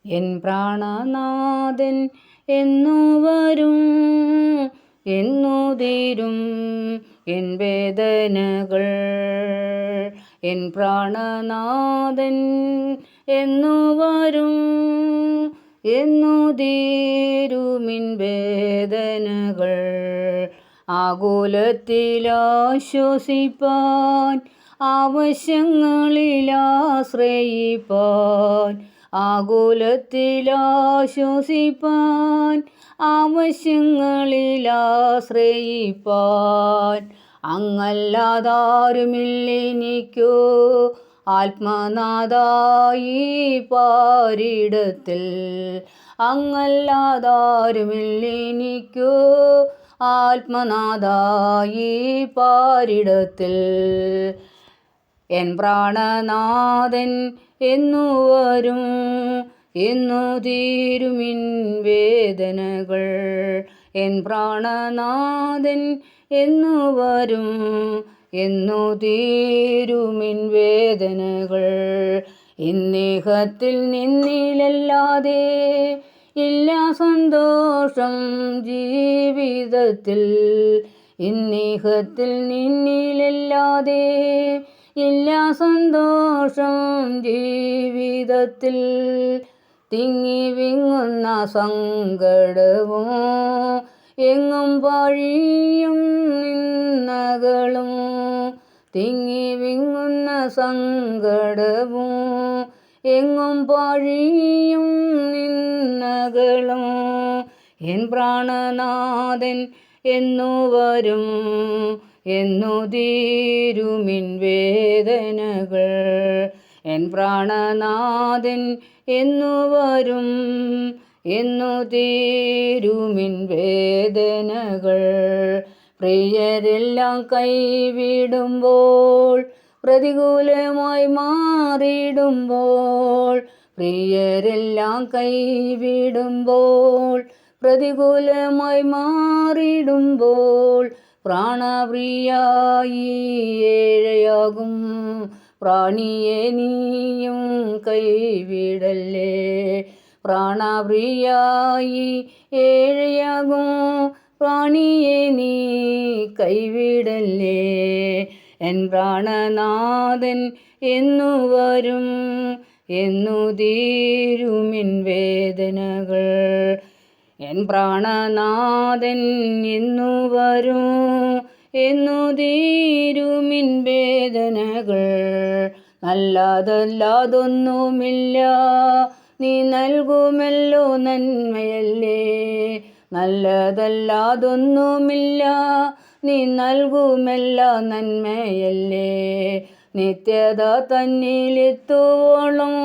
N പ്രാണനാഥൻ എന്നു വരും, എന്നു തീരും എൻ വേദനകൾ. എൻ പ്രാണനാഥൻ എന്നു വരും, എന്നു തീരുമിൻ വേദനകൾ. ആകുലത്തിലാശ്വസിപ്പാൻ, ആവശ്യങ്ങളിലാശ്രയിപ്പാൻ. ആകുലത്തിലാശ്വസിപ്പാൻ, ആവശ്യങ്ങളിലാശ്രയിപ്പാൻ. അങ്ങല്ലാതാരുമില്ലെനിക്കു ആത്മനാഥായി പാരിടത്തിൽ. അങ്ങല്ലാതാരുമില്ലെനിക്കു ആത്മനാഥായി പാരിടത്തിൽ. എൻ പ്രാണനാഥൻ എന്നു വരും, എന്നു തീരുമിൻ വേദനകൾ. എൻ പ്രാണനാഥൻ എന്നു വരും, എന്നു തീരുമിൻ വേദനകൾ. ഇന്നേഹത്തിൽ നിന്നിലല്ലാതെ ഇല്ല സന്തോഷം ജീവിതത്തിൽ. ഇന്നേഹത്തിൽ നിന്നിലല്ലാതെ ഇല്ല സന്തോഷം ജീവിതത്തിൽ. തിങ്ങി വിങ്ങുന്ന സങ്കടവും എങ്ങും വഴിയും നിന്നകളും. തിങ്ങി വിങ്ങുന്ന സങ്കടവും എങ്ങും വഴിയും നിന്നകളും. എൻ പ്രാണനാഥൻ എന്നു വരും, എന്നു തീരുമിൻ വേദനകൾ. എൻ പ്രാണനാഥൻ എന്നു വരും, എന്നു തീരുമിൻ വേദനകൾ. പ്രിയരെല്ലാം കൈവിടുമ്പോൾ, പ്രതികൂലമായി മാറിടുമ്പോൾ. പ്രിയരെല്ലാം കൈവിടുമ്പോൾ, പ്രതികൂലമായി മാറിടുമ്പോൾ. പ്രാണപ്രിയായി ഏഴയാകും പ്രാണിയെ നീയും കൈവിടല്ലേ. പ്രാണപ്രിയായി ഏഴയാകും പ്രാണിയെ നീ കൈവിടല്ലേ. എൻ പ്രാണനാഥൻ എന്നു വരും, എന്നു തീരുമിൻ വേദനകൾ. എൻ പ്രാണനാഥൻ എന്നു വരും, എന്നു തീരുമിൻ വേദനകൾ. നല്ലതല്ലാതൊന്നുമില്ല, നീ നൽകുമല്ലോ നന്മയല്ലേ. നല്ലതല്ലാതൊന്നുമില്ല, നീ നൽകുമെല്ലാ നന്മയല്ലേ. നിത്യത തന്നിലെത്തുവോളം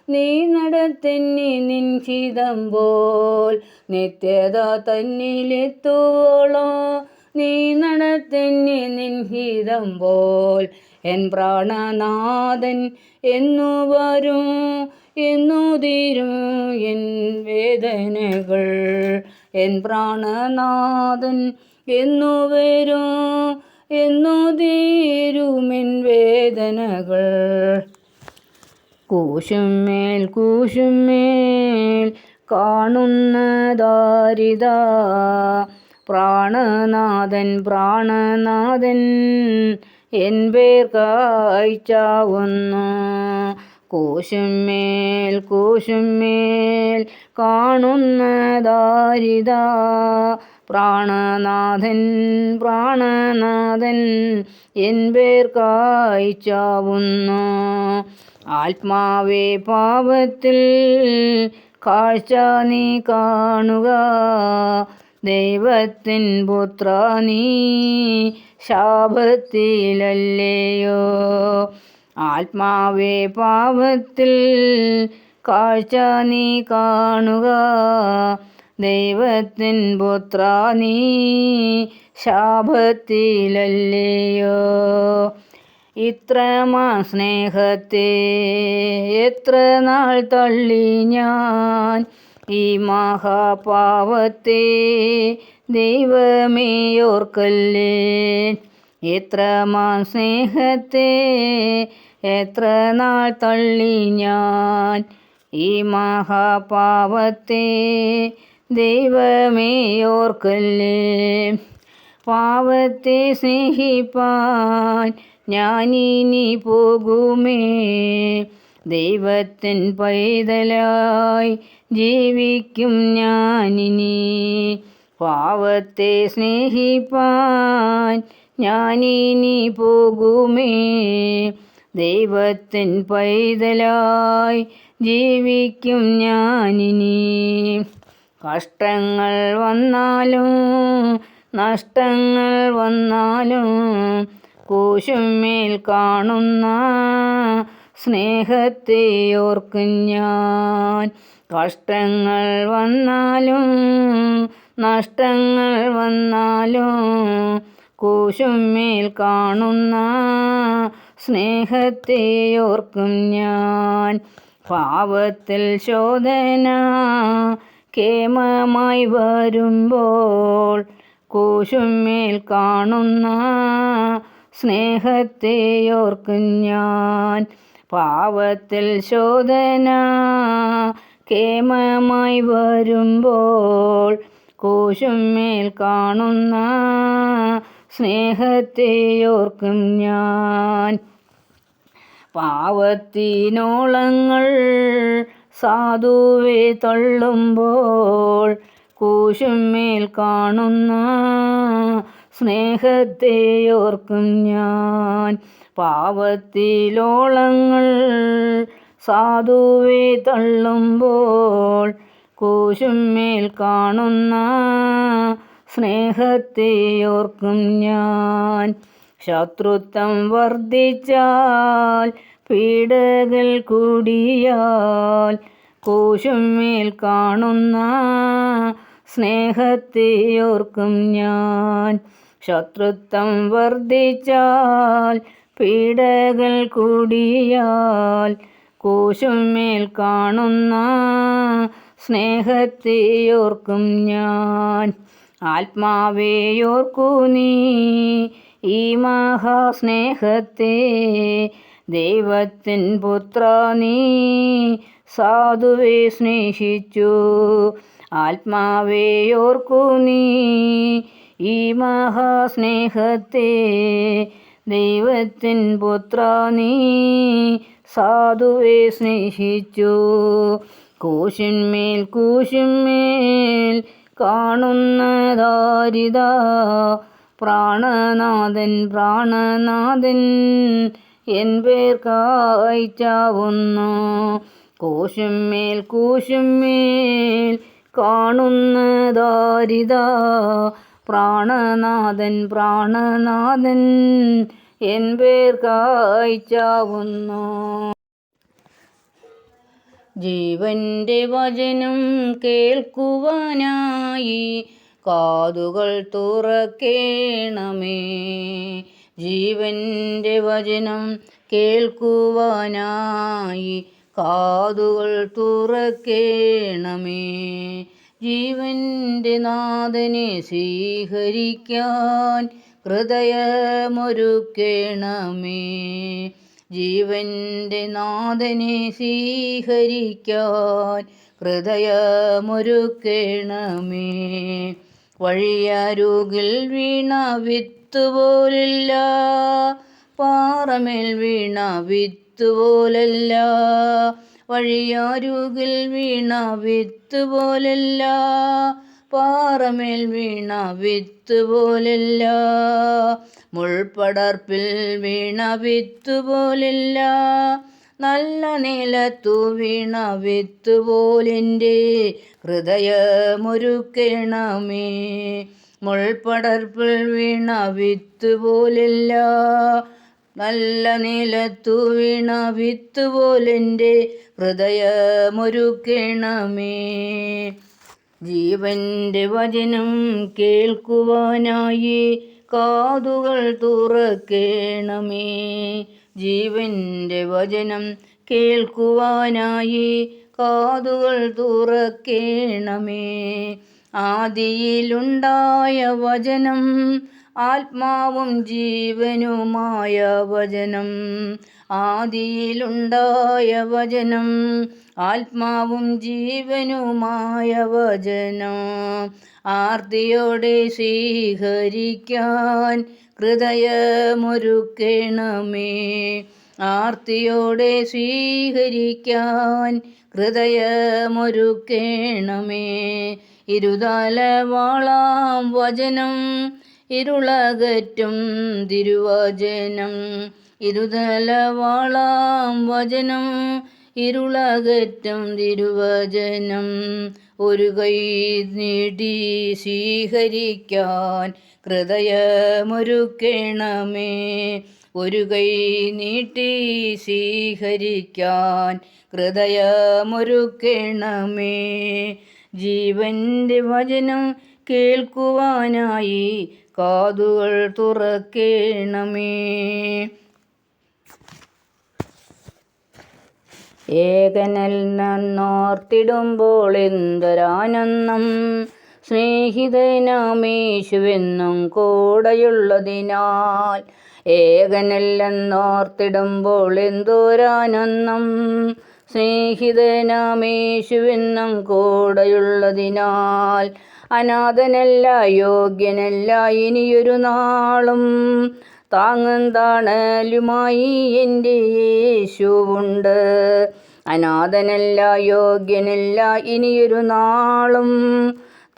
നീ നടത്തെന്നെ നിൻ ഹിതം പോൽ. നിത്യത തന്നിലെത്തുവോളം നീ നടത്തെന്നെ നിൻ ഹിതം പോൽ. എൻ പ്രാണനാഥൻ എന്നു വരും, എന്നു തീരും എൻ വേദനകൾ. എൻ പ്രാണനാഥൻ എന്നു വരും, എന്നു തീരുമെൻ വേദനകൾ. കൂശുമേൽ കൂശുമേൽ കാണുന്നതാരിതാ, പ്രാണനാഥൻ പ്രാണനാഥൻ എൻ പേർക്കായി ചാവുന്നു. കൂശുമേൽ കൂശുമേൽ കാണുന്നതാരിതാ, പ്രാണനാഥൻ പ്രാണനാഥൻ എൻ പേർക്കായി ചാവുന്നു. ആത്മാവേ പാപത്തിൽ കാഴ്ച നീ കാണുക, ദൈവത്തിൻ പുത്ര നീ ശാപത്തിലല്ലയോ. ആത്മാവേ പാപത്തിൽ കാഴ്ച നീ കാണുക, ദൈവത്തിൻ പുത്ര നീ ശാപത്തിലല്ലയോ. ഇത്രമാ സ്നേഹത്തെ എത്ര നാൾ തള്ളി ഞാൻ, ഈ മഹാപാവത്തെ ദൈവമേ ഓർക്കല്ലേ. ഇത്രമാ സ്നേഹത്തെ എത്ര നാൾ തള്ളി ഞാൻ, ഈ മഹാപാവത്തെ ദൈവമേ ഓർക്കല്ലേ. പാവത്തെ സ്നേഹിപ്പാൻ ഞാനിനി പോകുമേ, ദൈവത്തിൻ പൈതലായി ജീവിക്കും ഞാനിനി. പാവത്തെ സ്നേഹിപ്പാൻ ഞാനിനി പോകുമേ, ദൈവത്തിൻ പൈതലായി ജീവിക്കും ഞാനിനി. കഷ്ടങ്ങൾ വന്നാലും നഷ്ടങ്ങൾ വന്നാലും കൂശുമേൽ കാണുന്ന സ്നേഹത്തെ ഓർക്കും ഞാൻ. കഷ്ടങ്ങൾ വന്നാലും നഷ്ടങ്ങൾ വന്നാലും കൂശുമേൽ കാണുന്ന സ്നേഹത്തെ ഓർക്കും ഞാൻ. പാവത്തിൽ ശോധന കേമമായി വരുമ്പോൾ കൂശുമേൽ കാണുന്ന സ്നേഹത്തെ ഓർക്കും ഞാൻ. പാവത്തിൽ ശോധന കേമമായി വരുമ്പോൾ കൂശുമേൽ കാണുന്ന സ്നേഹത്തെ ഓർക്കും ഞാൻ. പാവത്തിനോളങ്ങൾ സാധുവെ തള്ളുമ്പോൾ കൂശുമേൽ കാണുന്ന സ്നേഹത്തെ ഓർക്കും ഞാൻ. പാവത്തിലോളങ്ങൾ സാധുവെ തള്ളുമ്പോൾ കൂശുമേൽ കാണുന്ന സ്നേഹത്തെ ഓർക്കും ഞാൻ. ശത്രുത്വം വർദ്ധിച്ചാൽ പീഡകൾ കൂടിയാൽ കൂശുമേൽ കാണുന്ന സ്നേഹത്തെ ഓർക്കും ഞാൻ. ശത്രുത്വം വർദ്ധിച്ചാൽ പീഡകൾ കൂടിയാൽ കൂശുമേൽ കാണുന്ന സ്നേഹത്തെ ഓർക്കും ഞാൻ. ആത്മാവേ ഓർക്കൂ നീ ഈ മഹാസ്നേഹത്തെ, ദൈവത്തിൻ പുത്ര നീ സാധുവെ സ്നേഹിച്ചു. ആത്മാവേ ഓർക്കൂ നീ ഈ മഹാസ്നേഹത്തെ, ദൈവത്തിൻ പുത്ര നീ സാധുവെ സ്നേഹിച്ചു. കൂശിന്മേൽ കൂശിന്മേൽ കാണുന്നതാരിതാ, പ്രാണനാഥൻ പ്രാണനാഥൻ എൻ പേർക്കായി ചാവുന്നു. കൂശിന്മേൽ കൂശിന്മേൽ കാണുന്നതാരിതാ, പ്രാണനാഥൻ പ്രാണനാഥൻ എൻ പേർക്കായി ചാവുന്നു. ജീവന്റെ വചനം കേൾക്കുവാനായി കാതുകൾ തുറക്കേണമേ. ജീവന്റെ വചനം കേൾക്കുവാനായി കാതുകൾ തുറക്കേണമേ. ജീവന്റെ നാഥനെ സ്വീകരിക്കാൻ ഹൃദയമൊരുക്കേണമേ. ജീവന്റെ നാഥനെ സ്വീകരിക്കാൻ ഹൃദയമൊരുക്കേണമേ. വഴിയരുകിൽ വീണ വിത്തുപോലില്ല, പാറമേൽ വീണ വിത്തുപോലല്ല. വഴിയരുകിൽ വീണ വിത്തുപോലല്ല, പാറമേൽ വീണ വിത്തുപോലല്ല. മുൾപടർപ്പിൽ വീണ വിത്തുപോലില്ല, നല്ല നിലത്തു വീണ വിത്തുപോലെൻ്റെ ഹൃദയമൊരുക്കേണമേ. മുൾപടർപ്പിൽ വീണ വിത്തുപോലില്ല, നല്ല നിലത്തു വീണ വിത്തുപോലെൻ്റെ ഹൃദയമൊരുക്കേണമേ. ജീവന്റെ വചനം കേൾക്കുവാനായി കാതുകൾ തുറക്കേണമേ. ജീവന്റെ വചനം കേൾക്കുവാനായി കാതുകൾ തുറക്കേണമേ. ആദിയിലുണ്ടായ വചനം, ആത്മാവും ജീവനുമായ വചനം. ആദിയിലുണ്ടായ വചനം, ആത്മാവും ജീവനുമായ വചനം. ആർത്തിയോടെ സ്വീകരിക്കാൻ ഹൃദയമൊരുക്കണമേ. ആർത്തിയോടെ സ്വീകരിക്കാൻ ഹൃദയമൊരുക്കണമേ. ഇരുതലവാളാം വചനം, ഇരുളകറ്റും തിരുവചനം. ഇരുതലവാളാം വചനം, ഇരുളകറ്റും തിരുവചനം. ഒരു കൈ നീട്ടി സ്വീകരിക്കാൻ ഹൃദയമൊരുക്കണമേ. ഒരു കൈ നീട്ടി സ്വീകരിക്കാൻ ഹൃദയമൊരുക്കണമേ. ജീവന്റെ വചനം കേൾക്കുവാനായി കാതുകൾ തുറക്കണമേ. ഏകനിൽ നിന്നോർത്തിടുമ്പോൾ എന്തൊരാനന്ദം, സ്നേഹിതനാമേശുവെന്നും കൂടെയുള്ളതിനാൽ. ഏകനിൽ നിന്നോർത്തിടുമ്പോൾ എന്തൊരാനന്ദം, സ്നേഹിതനാമേശുവെന്നും കൂടെയുള്ളതിനാൽ. അനാഥനല്ല, യോഗ്യനല്ല ഇനിയൊരു നാളും, താങ്ങും താണലുമായി എൻ്റെ യേശുവുണ്ട്. അനാഥനല്ല, യോഗ്യനല്ല ഇനിയൊരു നാളും,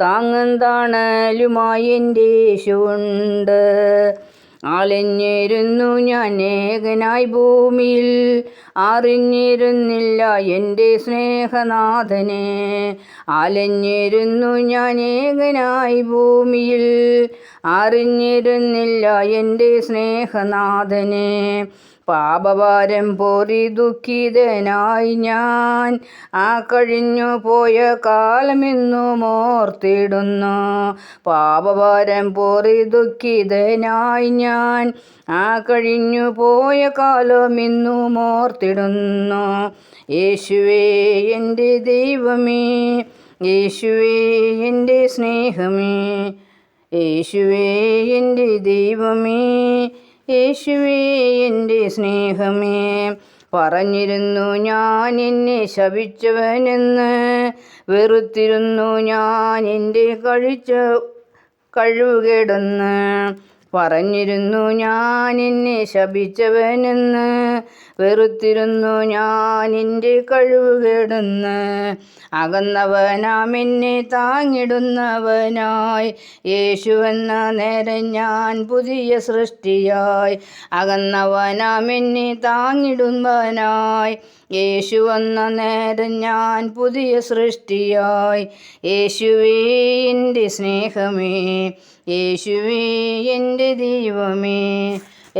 താങ്ങും താണലുമായി എൻ്റെ യേശുവുണ്ട്. അലഞ്ഞിരുന്നു ഞാൻ ഏകനായി ഭൂമിയിൽ, അറിഞ്ഞിരുന്നില്ല എൻ്റെ സ്നേഹനാഥനെ. അലഞ്ഞിരുന്നു ഞാൻ ഏകനായി ഭൂമിയിൽ, അറിഞ്ഞിരുന്നില്ല എൻ്റെ സ്നേഹനാഥനെ. പാപഭാരം പോറി ദുഃഖിതനായി ഞാൻ, ആ കഴിഞ്ഞു പോയ കാലമെന്നും ഓർത്തിടുന്നു. പാപഭാരം പോറി ദുഃഖിതനായി ഞാൻ, ആ കഴിഞ്ഞു പോയ കാലമെന്നും ഓർത്തിടുന്നു. യേശുവേ എൻ്റെ ദൈവമേ, യേശുവേ എൻ്റെ സ്നേഹമേ. യേശുവേ എൻ്റെ ദൈവമേ, യേശുവേ എൻ്റെ സ്നേഹമേ. പറഞ്ഞിരുന്നു ഞാൻ എന്നെ ശപിച്ചവനെന്ന്, വെറുത്തിരുന്നു ഞാൻ എൻ്റെ കഴിവുകേടെന്ന്. പറഞ്ഞിരുന്നു ഞാൻ എന്നെ ശപിച്ചവനെന്ന്, വെറുത്തിരുന്നു ഞാൻ എൻ്റെ കഴിവുകേടെന്ന്. അകന്നവനാം എന്നെ താങ്ങിടുന്നവനായി, യേശുവെന്ന നേരം ഞാൻ പുതിയ സൃഷ്ടിയായി. അകന്നവനാം എന്നെ താങ്ങിടുന്നവനായി, യേശുവെന്ന നേരം ഞാൻ പുതിയ സൃഷ്ടിയായി. യേശുവേ എൻ്റെ സ്നേഹമേ, യേശുവേ എൻ്റെ ദൈവമേ.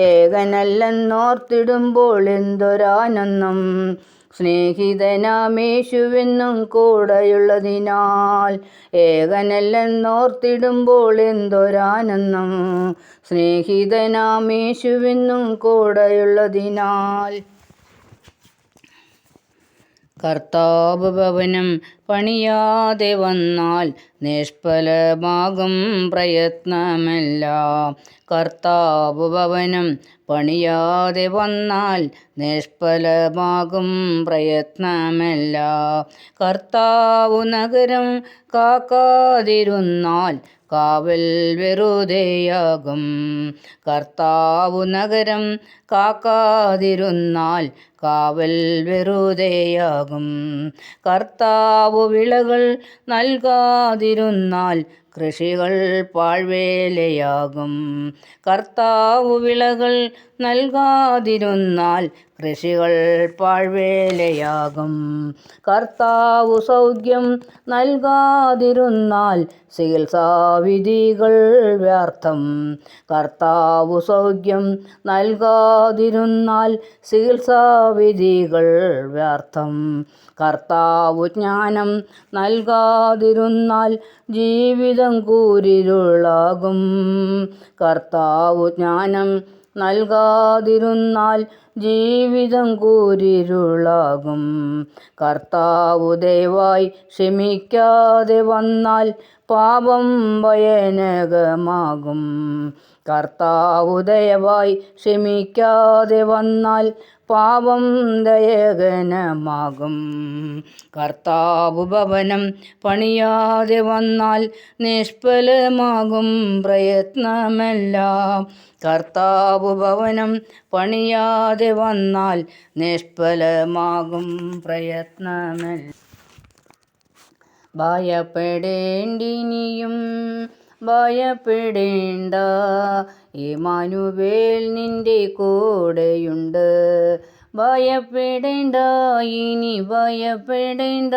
ഏകനല്ലെന്നോർത്തിടുമ്പോൾ എന്തൊരാനന്ദം, സ്നേഹിതനാമേശുവെന്നും കൂടെയുള്ളതിനാൽ. ഏകനല്ലെന്നോർത്തിടുമ്പോൾ എന്തൊരാനന്ദം, സ്നേഹിതനാമേശുവെന്നും കൂടെയുള്ളതിനാൽ. കർത്താവ് ഭവനം പണിയാതെ വന്നാൽ നിഷ്ഫലമാകും പ്രയത്നമെല്ലാം. കർത്താവ് ഭവനം പണിയാതെ വന്നാൽ നിഷ്ഫലമാകും പ്രയത്നമെല്ലാം. കർത്താവ് നഗരം കാക്കാതിരുന്നാൽ കാവൽ വെറുതെയാകും. കർത്താവ് നഗരം കാക്കാതിരുന്നാൽ കാവൽ വെറുതെയാകും. കർത്താവ് വിളകൾ നൽകാതിരുന്നാൽ കൃഷികൾ പാഴ്വേലയാകും. കർത്താവ് വിളകൾ നൽകാതിരുന്നാൽ കൃഷികൾ പാഴ്വേലയാകും. കർത്താവ് സൗഖ്യം നൽകാതിരുന്നാൽ ചികിത്സാവിധികൾ വ്യർത്ഥം. കർത്താവ് സൗഖ്യം നൽകാതിരുന്നാൽ ചികിത്സാവിധികൾ വ്യർത്ഥം. കർത്താവ് ജ്ഞാനം നൽകാതിരുന്നാൽ ജീവിതം കൂരിരുളാകും. കർത്താവ് ജ്ഞാനം നൽകാതിരുന്നാൽ ജീവിതം കൂരിരുളാകും. കർത്താവു ദയവായി ക്ഷമിക്കാതെ വന്നാൽ പാപം ഭയാനകമാകും. കർത്താവു ദയവായി ക്ഷമിക്കാതെ വന്നാൽ പാപം ദയനകമാകും. കർത്താവു ഭവനം പണിയാതെ വന്നാൽ നിഷ്ഫലമാകും പ്രയത്നമെല്ലാം. കർത്താവു ഭവനം പണിയാതെ വന്നാൽ നിഷ്ഫലമാകും പ്രയത്നമെല്ലാം. ഭയപ്പെടേണ്ടിനിയും ഭയപ്പെടേണ്ട, ഇമ്മാനുവേൽ നിന്റെ കൂടെയുണ്ട്. ഭയപ്പെടേണ്ട, ഇനി ഭയപ്പെടേണ്ട,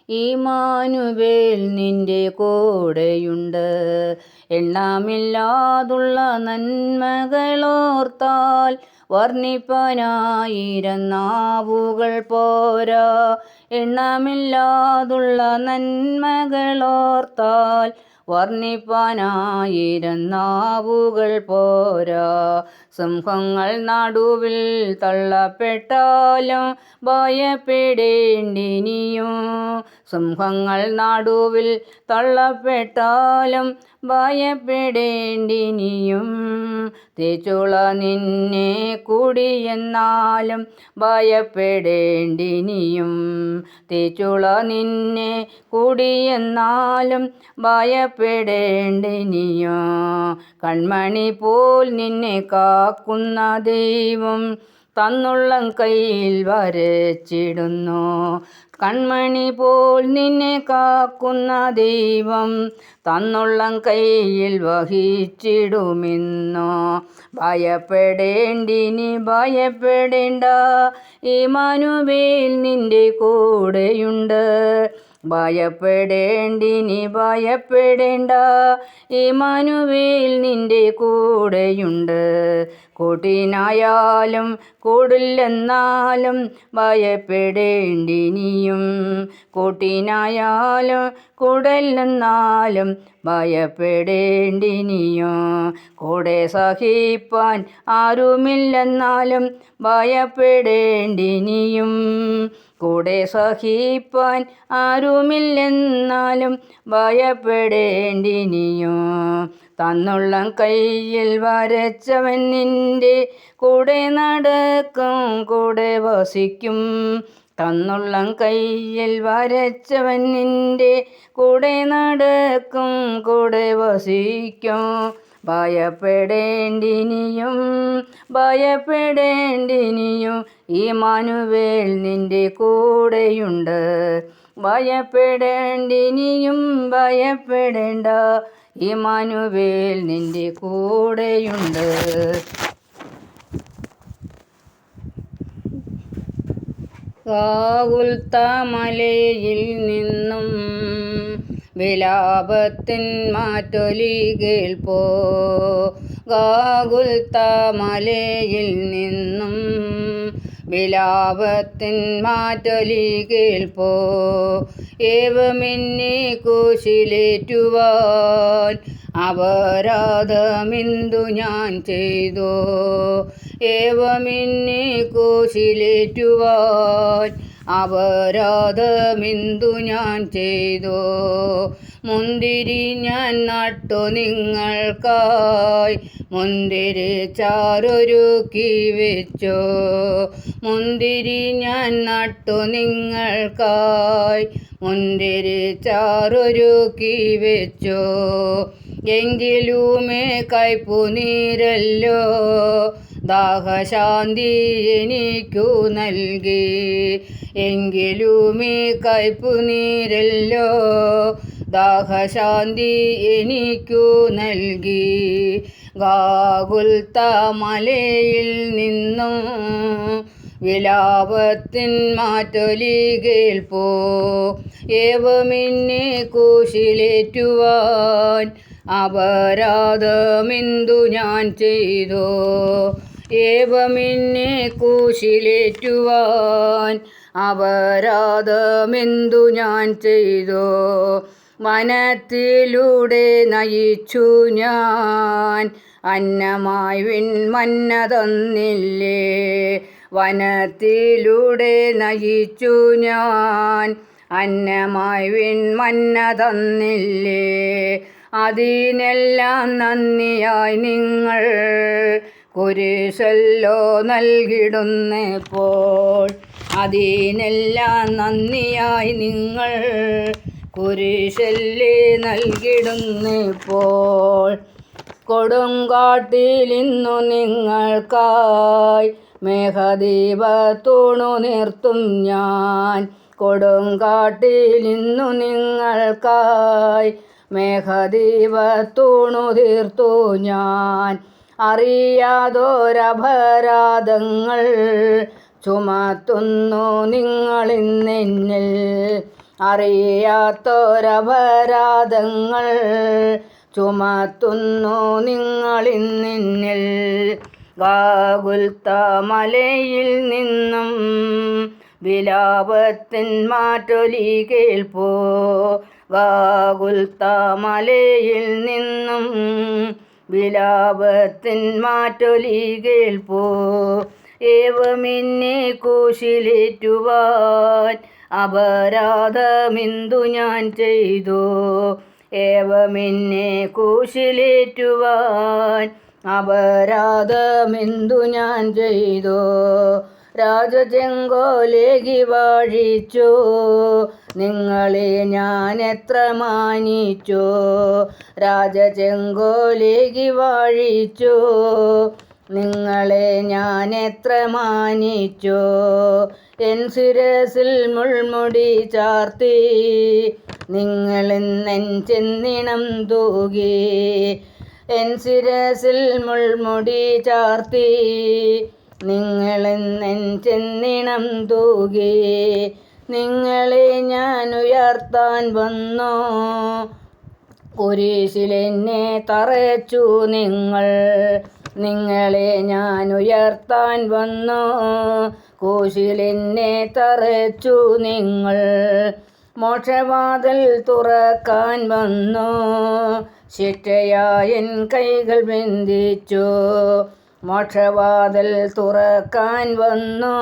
ഇമ്മാനുവേൽ നിന്റെ കൂടെയുണ്ട്. എണ്ണമില്ലാതുള്ള നന്മകളോർത്താൽ വർണ്ണിപ്പാനായിരം നാവുകൾ പോരാ. എണ്ണമില്ലാതുള്ള നന്മകളോർത്താൽ വർണ്ണിപ്പാനായിരം നാവുകൾ പോരാ. സിംഹങ്ങൾ നടുവിൽ തള്ളപ്പെട്ടാലും ഭയപ്പെടേണ്ടിനിയും. സിംഹങ്ങൾ നടുവിൽ തള്ളപ്പെട്ടാലും ഭയപ്പെടേണ്ടിനിയും. തീച്ചുള നിന്നെ കുടിയെന്നാലും ഭയപ്പെടേണ്ടിനിയും. തീച്ചുള നിന്നെ കുടിയെന്നാലും ഭയപ്പെടേണ്ടിനിയും. കൺമണി പോൽ നിന്നെ കാക്കുന്ന ദൈവം തന്നുള്ളം കയ്യിൽ വരച്ചിടുന്നു. കൺമണി പോൽ നിന്നെ കാക്കുന്ന ദൈവം തന്നുള്ളം കയ്യിൽ വഹിച്ചിടുമെന്നോ. ഭയപ്പെടേണ്ടിനി ഭയപ്പെടേണ്ട, ഇമ്മാനുവേൽ നിന്റെ കൂടെയുണ്ട്. ഭയപ്പെടേണ്ടിനി ഭയപ്പെടേണ്ട, ഇമ്മാനുവേൽ നിന്റെ കൂടെയുണ്ട്. കൂട്ടിനായാലും കൂടില്ലെന്നാലും ഭയപ്പെടേണ്ടിനിയും. കൂട്ടിനായാലും കൂടില്ലെന്നാലും ഭയപ്പെടേണ്ടിനിയും. കൂടെ സഹിപ്പാൻ ആരുമില്ലെന്നാലും ഭയപ്പെടേണ്ടിനിയും. കൂടെ സഹിപ്പാൻ ആരുമില്ലെന്നാലും ഭയപ്പെടേണ്ടിനിയും. തന്നുള്ളം കയ്യിൽ വരച്ചവൻ നിന്റെ കൂടെ നടക്കും, കൂടെ വസിക്കും. തന്നുള്ളം കയ്യിൽ വരച്ചവൻ നിന്റെ കൂടെ നടക്കും, കൂടെ വസിക്കും. ഭയപ്പെടേണ്ടിനിയും ഭയപ്പെടേണ്ടിനിയും, ഇമ്മാനുവേൽ നിന്റെ കൂടെയുണ്ട്. ഭയപ്പെടേണ്ടിനിയും ഭയപ്പെടേണ്ട, ഇമ്മാനുവേൽ നിന്റെ കൂടെയുണ്ട്. ഗാഗുൽത്താമലയിൽ നിന്നും വിലാപത്തിൻ മാറ്റൊലി കേൾപ്പോ. ഗാഗുൽത്താമലയിൽ നിന്നും വിലാപത്തിൻ മാറ്റൊലി കേൾപ്പോ. ഏവമെന്നെ കുശിലേറ്റുവാൻ അപരാധമെന്തു ഞാൻ ചെയ്തോ. ഏവമെന്നെ കുശിലേറ്റുവാൻ അപരാധമെന്തു ഞാൻ ചെയ്തോ. മുന്തിരി ഞാൻ നട്ടു നിങ്ങൾക്കായി, മുന്തിരി ചാറൊരുക്കി വെച്ചോ. മുന്തിരി ഞാൻ നട്ടു നിങ്ങൾക്കായി, മുന്തിരി ചാറൊരുക്കി വെച്ചോ. എങ്കിലുമേ കയ്പുനീരല്ലോ ദാഹശാന്തി എനിക്കു നൽകി. എങ്കിലുമേ കയ്പുനീരല്ലോ ദാഹശാന്തി എനിക്കു നൽകി. ഗാഗുൽത്താമലയിൽ നിന്നും വിലാപത്തിൻ മാറ്റൊലി കേൾപ്പോ. ഏവമെന്നെ കുശിലേറ്റുവാൻ അപരാധമെന്തു ഞാൻ ചെയ്തോ. ഏവമെന്നെ കുശിലേറ്റുവാൻ അപരാധമെന്തു ഞാൻ ചെയ്തോ. വനത്തിലൂടെ നയിച്ചു ഞാൻ, അന്നമായി വിൺമന്ന തന്നില്ലേ. വനത്തിലൂടെ നയിച്ചു ഞാൻ, അന്നമായി വിൺമന്ന തന്നില്ലേ. അതിനെല്ലാം നന്ദിയായി നിങ്ങൾ കുരിശല്ലോ നൽകിടുന്നപ്പോൾ. അതിനെല്ലാം നന്ദിയായി നിങ്ങൾ കുരിശല്ലേ നൽകിടുന്നപ്പോൾ. കൊടുങ്കാട്ടിലിന്നു നിങ്ങൾക്കായി മേഘദീപത്തൂണു നിർത്തും ഞാൻ. കൊടുങ്കാട്ടിലിന്നു നിങ്ങൾക്കായി മേഘദീപത്തൂണു തീർത്തു ഞാൻ. അറിയാതൊരപരാധങ്ങൾ ചുമത്തുന്നു നിങ്ങളിന്നെന്നിൽ. അറിയാത്തൊരപരാധങ്ങൾ ചുമത്തുന്നു നിങ്ങളിന്നെന്നിൽ. ഗാഗുൽത്ത മലയിൽ നിന്നും വിലാപത്തിൻ മാറ്റൊലി കേൾപ്പൂ. ഗാഗുൽത്ത മലയിൽ നിന്നും വിലാപത്തിൻ മാറ്റൊലി കേൾപ്പൂ. ഏവമെന്നെ ക്രൂശിലേറ്റുവാൻ അപരാധമെന്തു ഞാൻ ചെയ്തു. ഏവമെന്നെ ക്രൂശിലേറ്റുവാൻ അപരാധമെന്തു ഞാൻ ചെയ്തു. രാജചെങ്കോലേകി വാഴിച്ചു നിങ്ങളെ ഞാൻ എത്ര മാനിച്ചു. രാജചെങ്കോലേകി വാഴിച്ചു നിങ്ങളെ ഞാൻ എത്ര മാനിച്ചു. എൻ ശിരസിൽ മുൾമുടി ചാർത്തി നിങ്ങളെന്നെൻ ചെന്നിണം തൂകി. എൻ ശിരസിൽ മുൾമുടി ചാർത്തി നിങ്ങളെന്നെൻ ചെന്നിണം തൂകി. നിങ്ങളെ ഞാൻ ഉയർത്താൻ വന്നു, കുരിശിലെന്നെ തറച്ചു നിങ്ങൾ. നിങ്ങളെ ഞാൻ ഉയർത്താൻ വന്നു, കുരിശിലെന്നെ തറച്ചു നിങ്ങൾ. മോക്ഷവാതിൽ തുറക്കാൻ വന്നു, ശിക്ഷയായ എൻ കൈകൾ ബന്ധിച്ചു. മോക്ഷവാതിൽ തുറക്കാൻ വന്നു,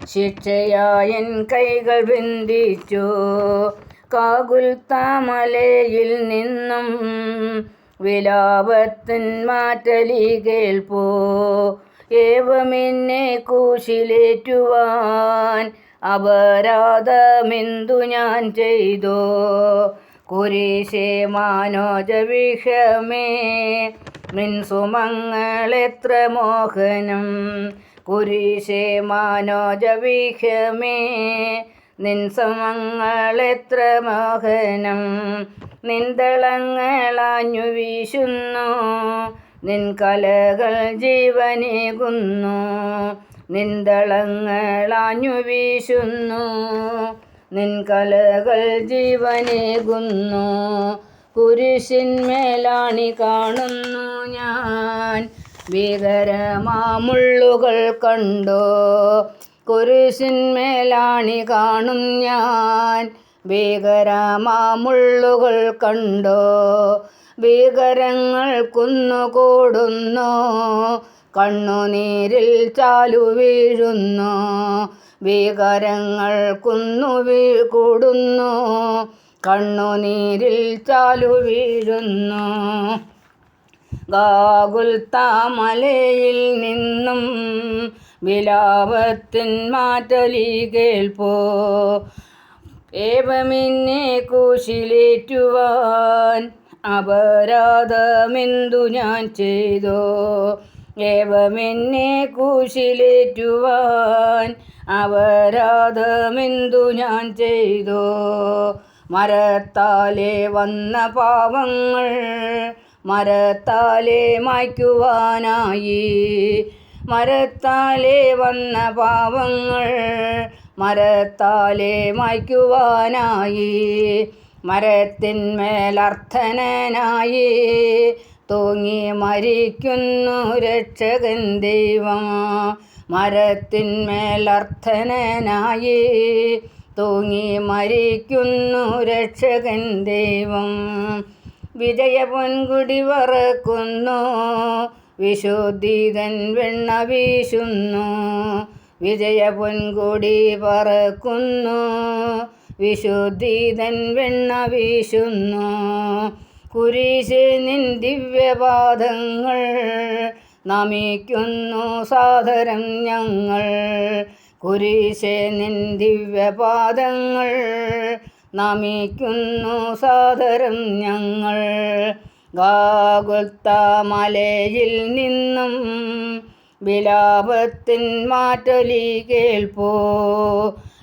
ശിക്ഷയായ എൻ കൈകൾ ബന്ധിച്ചു. ഗാഗുൽത്ത മലയിൽ നിന്നും വിലാപത്തിൻ മാറ്റൊലി കേൾപ്പൂ. ഏവമെന്നെ ക്രൂശിലേറ്റുവാൻ അപരാധമെന്തു ഞാൻ ചെയ്തു. കുരിശേ മാനോജവിഷമേ നിൻ സുമങ്ങളെത്ര മോഹനം. കുരിശേ മാനോജവിഷമേ നിൻ സുമങ്ങളെത്ര മോഹനം. നിൻദളങ്ങളാഞ്ഞു വീശുന്നു, നിൻ കലകൾ ജീവനേകുന്നു. നിൻദളങ്ങളാഞ്ഞു വീശുന്നു, നിൻ കലകൾ ജീവനേകുന്നു. കുരിശിന്മേലാണി കാണുന്നു ഞാൻ, ഭീകരമാമുള്ളുകൾ കണ്ടോ. കുരിശിന്മേലാണി കാണും ഞാൻ, ഭീകരമാമുള്ളുകൾ കണ്ടോ. ഭീകരങ്ങൾ കുന്നുകൂടുന്നു, കണ്ണുനീരിൽ ചാലു വീഴുന്നു. ഭീകരങ്ങൾ കൂടുന്നു, കണ്ണുനീരിൽ ചാലു വീഴുന്നു. ഗാഗുൽത്ത മലയിൽ നിന്നും വിലാപത്തിൻ മാറ്റൊലി കേൾപ്പൂ. ഏവമെന്നെ ക്രൂശിലേറ്റുവാൻ അപരാധമെന്തു ഞാൻ ചെയ്തു. ഏവമെന്നെ ക്രൂശിലേറ്റുവാൻ അപരാധമെന്തു ഞാൻ ചെയ്തു. മരത്താലെ വന്ന പാവങ്ങൾ മരത്താലെ മായ്ക്കുവാനായി. മരത്താലെ വന്ന പാവങ്ങൾ മരത്താലെ മായ്ക്കുവാനായി. മരത്തിന്മേലർത്ഥനായി തൂങ്ങി മരിക്കുന്നു രക്ഷകൻ ദൈവം. മരത്തിന്മേലർത്ഥനായി തൂങ്ങി മരിക്കുന്നു രക്ഷകൻ ദൈവം. വിജയ പൊൻകുടി വറക്കുന്നു, വിശുദ്ധിതൻ വെണ്ണ വീശുന്നു. വിജയ പൊൻകുടി പറക്കുന്നു, വിശുദ്ധിതൻ വെണ്ണ വീശുന്നു. കുരിശിൽ നിൻ ദിവ്യപാദങ്ങൾ നമിക്കുന്നു സാദരം ഞങ്ങൾ. കുരിശിൽ നിൻ ദിവ്യപാദങ്ങൾ നമിക്കുന്നു സാദരം ഞങ്ങൾ. ഗാഗുൽത്ത മലയിൽ നിന്നും വിലാപത്തിൻ മാറ്റൊലി കേൾപ്പോ.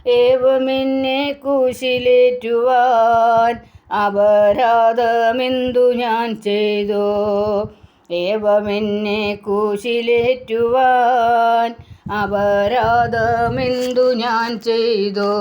ഏവമെന്നെ കുരിശിലേറ്റുവാൻ അപരാധമെന്തു ഞാൻ ചെയ്തോ. ഏവമെന്നെ കുരിശിലേറ്റുവാൻ അപരാധമെന്തു ഞാൻ ചെയ്തോ.